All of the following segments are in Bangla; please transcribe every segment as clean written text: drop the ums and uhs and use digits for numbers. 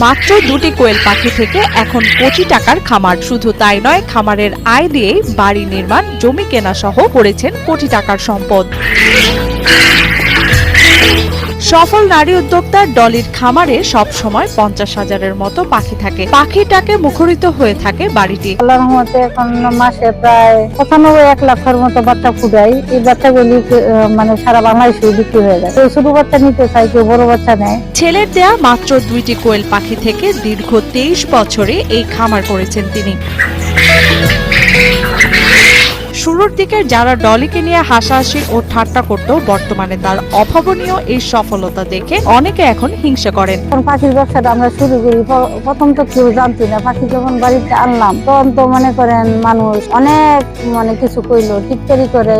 মাত্র দুটি কোয়েল পাখি থেকে এখন কোটি টাকার খামার। শুধু তাই নয়, খামারের আয় দিয়েই বাড়ি নির্মাণ, জমি কেনা সহ করেছেন কোটি টাকার সম্পদ। সফল নারী উদ্যোক্তা ডলির খামারে সব সময় 50,000-এর মতো পাখি থাকে। পাখিটাকে মুখরিত হয়ে থাকে বাড়িটি। আল্লাহর রহমতে এখন মাসে প্রায় 95-1 লাখের মতো বাচ্চা ফুটাই। এই বাচ্চাগুলি মানে সারা বাংলাদেশে বিক্রি হয়ে যায়। কেউ ছোট বাচ্চা নিতে চায়, কেউ বড় বাচ্চা নেয়। ছেলের দেয়া মাত্র 2টি কোয়েল পাখি থেকে দীর্ঘ 23 বছরে এই খামার করেছেন তিনি। শুরুর দিকে যারা ডলিকে নিয়ে হাসাহাসি ও ঠাট্টা করত, বর্তমানে তার অভাবনীয় এই সফলতা দেখে অনেকে এখন হিংসা করেন। পাখির ব্যবসাটা আমরা শুরু করি, প্রথম তো কেউ জানতো না। পাখি যখন বাড়িতে আনলাম তখন তো মনে করেন মানুষ অনেক কিছু কইলো, টিটকারি করে।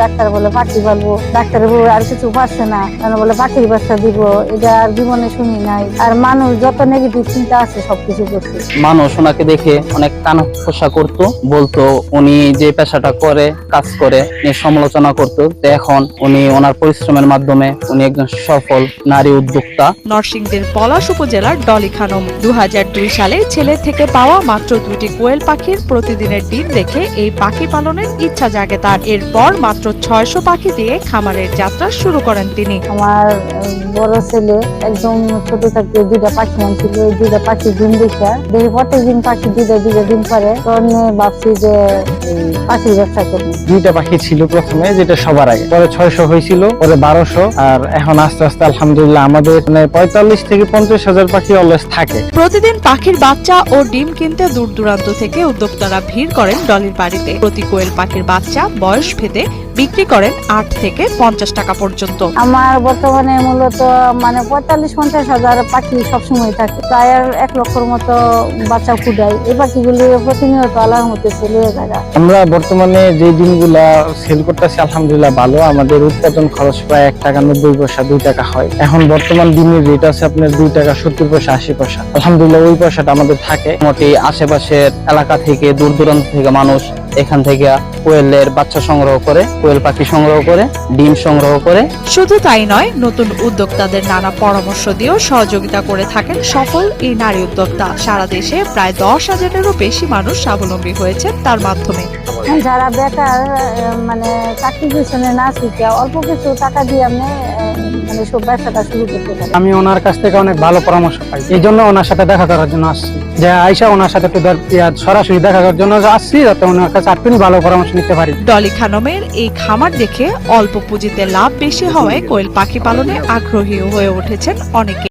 ডাক্তার বলে পাখি পালবো, ডাক্তার বলে আর কিছু পারছে না, বলে পাখির ব্যবসা দিব। এটা আর জীবনে শুনি নাই। আর মানুষ যত নেগেটিভ চিন্তা আছে সবকিছু করছে। মানুষ ওনাকে দেখে অনেক কানাঘুষা করতো, বলতো উনি যে পেশাটা করে, কাজ করে, সমালোচনা করতো। এখন উনি ওনার পরিশ্রমের মাধ্যমে উনি একজন সফল নারী উদ্যোক্তা। নরসিংদীর পলাশ উপজেলার ডলি খানম 2002 সালে ছেলে থেকে পাওয়া মাত্র 2টি কোয়েল পাখির প্রতিদিনের ডিম দেখে এই পাখি পালনের ইচ্ছা জাগে তার। এরপর মাত্র 600 পাখি দিয়ে খামারের যাত্রা শুরু করেন তিনি। আমার বড় ছেলে একদম ছোট থাকতে 2টা পাখি আনছিল। এই 2টা পাখি ডিম দেখে প্রত্যেকদিন পাখি 2টা ডিম পারে। তখন ভাবছি যে পাখির ব্যবসা করবো। 2টা পাখি ছিল প্রথমে, যেটা সবার আগে, পরে 600 হয়েছিল, পরে 1200, আর এখন আস্তে আস্তে আলহামদুলিল্লাহ আমাদের এখানে 45 থেকে 50,000 পাখি অলওয়েজ থাকে। প্রতিদিন পাখির বাচ্চা ও ডিম কিনতে দূর দূরান্ত থেকে উদ্যোক্তারা ভিড় করেন ডলির বাড়িতে। প্রতি কোয়েল পাখির বাচ্চা বয়স ভেদে বিক্রি করেন 8 থেকে 50 টাকা পর্যন্ত। আমার বর্তমানে মূলত 45-50 হাজার পাখি সবসময় থাকে। প্রায় 1 লক্ষর মতো বাচ্চা ফুটাই। এই পাখিগুলি প্রতিনিয়ত আল্লাহর মধ্যে চলে যায়। আমরা বর্তমানে যে ডিমগুলা সেল করতেছি আলহামদুলিল্লাহ ভালো। আমাদের উৎপাদন খরচ প্রায় 1 টাকা 90 পয়সা, 2 টাকা হয়। এখন বর্তমান ডিমের রেট আছে আপনার 2 টাকা 70 পয়সা, 80 পয়সা। আলহামদুলিল্লাহ ওই পয়সাটা আমাদের থাকে। মোটামুটি আশেপাশের এলাকা থেকে, দূর দূরান্ত থেকে মানুষ এখান থেকে কোয়েলের বাচ্চা সংগ্রহ করে, কোয়েল পাখি সংগ্রহ করে, ডিম সংগ্রহ করে। শুধু তাই নয়, নতুন উদ্যোক্তাদের নানা পরামর্শ দিয়েও সহযোগিতা করে থাকেন সফল এই নারী উদ্যোক্তা। সারা দেশে প্রায় 10,000-এরও বেশি মানুষ স্বাবলম্বী হয়েছে তার মাধ্যমে। যারা বেকার চাকরি পিছনে না শিখে অল্প কিছু টাকা দিয়ে আমি সব ব্যবসাটা শুরু করতে পারি। আমি ওনার কাছ থেকে অনেক ভালো পরামর্শ পাই, এই জন্য ওনার সাথে দেখা করার জন্য আসছি। যে আইসা ওনার সাথে সরাসরি দেখা করার জন্য আসছি, যাতে ওনার কাছে আরেকটু ভালো পরামর্শ নিতে পারি। ডলি খানমের এই খামার দেখে অল্প পুঁজিতে লাভ বেশি হওয়ায় কোয়েল পাখি পালনে আগ্রহী হয়ে উঠেছেন অনেকে।